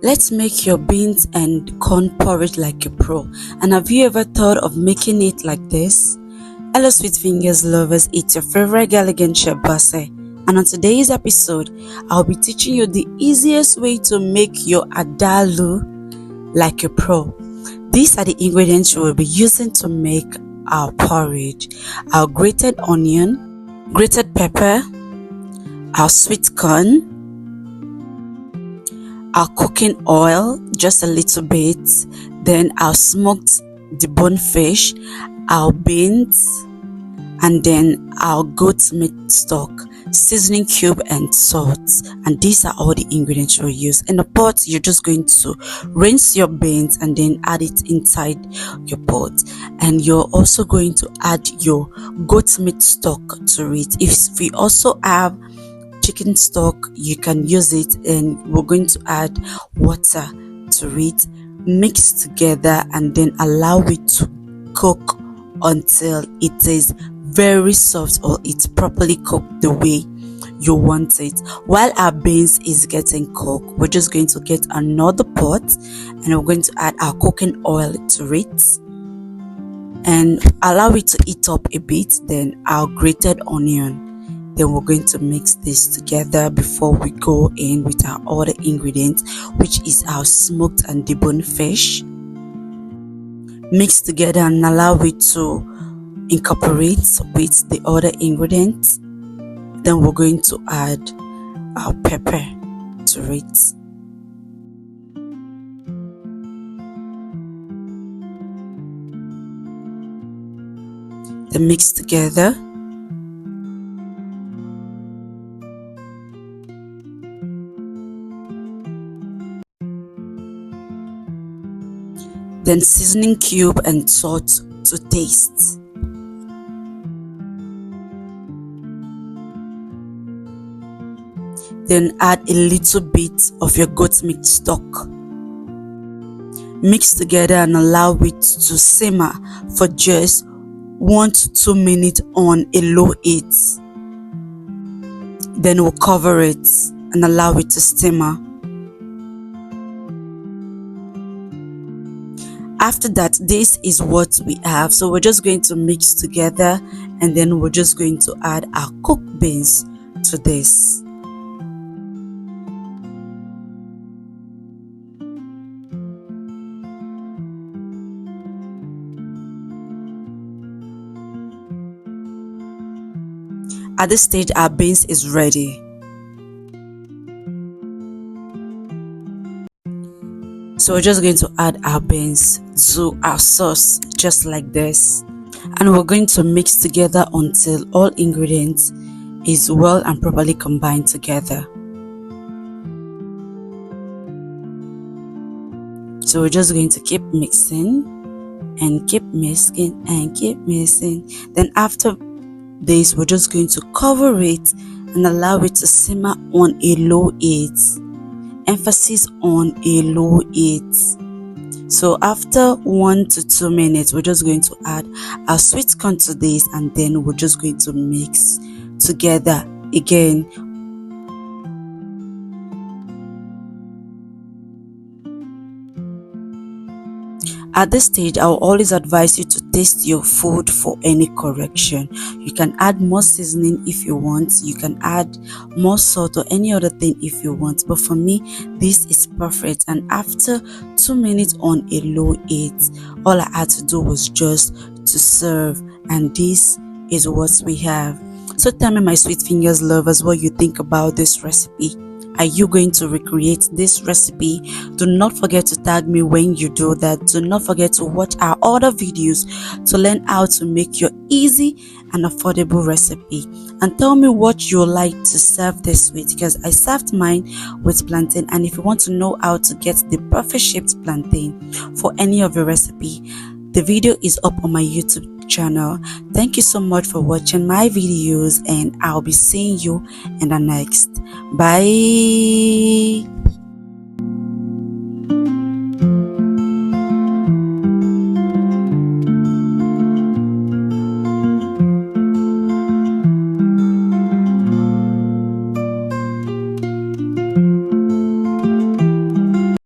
Let's make your beans and corn porridge like a pro. And have you ever thought of making it like this? Hello sweet fingers lovers, it's your favorite elegant chef Basse. And on today's episode, I'll be teaching you the easiest way to make your Adalu like a pro. These are the ingredients we will be using to make our porridge. Our grated onion, grated pepper, our sweet corn, our cooking oil, just a little bit, then our smoked deboned fish, our beans, and then our goat meat stock, seasoning cube and salt. And these are all the ingredients we'll use. In the pot, you're just going to rinse your beans and then add it inside your pot, and you're also going to add your goat meat stock to it. If we also have chicken stock, you can use it, and we're going to add water to it, mix together, and then allow it to cook until it is very soft, or it's properly cooked the way you want it. While our beans is getting cooked, we're just going to get another pot, and we're going to add our cooking oil to it and allow it to heat up a bit, then our grated onion. Then we're going to mix this together before we go in with our other ingredients, which is our smoked and deboned fish. Mix together and allow it to incorporate with the other ingredients. Then we're going to add our pepper to it. Then mix together. Then seasoning cube and salt to taste. Then add a little bit of your goat meat stock. Mix together and allow it to simmer for just 1 to 2 minutes on a low heat. Then we'll cover it and allow it to simmer. After that, this is what we have. So we're just going to mix together, and then we're just going to add our cooked beans to this. At this stage, our beans is ready. So we're just going to add our beans to our sauce just like this, and we're going to mix together until all ingredients is well and properly combined together. So we're just going to keep mixing and keep mixing and keep mixing. Then after this, we're just going to cover it and allow it to simmer on a low heat. Emphasis on a low heat. So after 1 to 2 minutes, we're just going to add our sweet corn to this, and then we're just going to mix together again. At this stage, I will always advise you to taste your food for any correction. You can add more seasoning if you want. You can add more salt or any other thing if you want. But for me, this is perfect. And after 2 minutes on a low heat, all I had to do was just to serve. And this is what we have. So tell me, my sweet fingers lovers, what you think about this recipe. Are you going to recreate this recipe? Do not forget to tag me when you do that. Do not forget to watch our other videos to learn how to make your easy and affordable recipe. And tell me what you like to serve this with, because I served mine with plantain. And if you want to know how to get the perfect shaped plantain for any of your recipe, the video is up on my YouTube channel. Thank you so much for watching my videos, and I'll be seeing you in the next. Bye.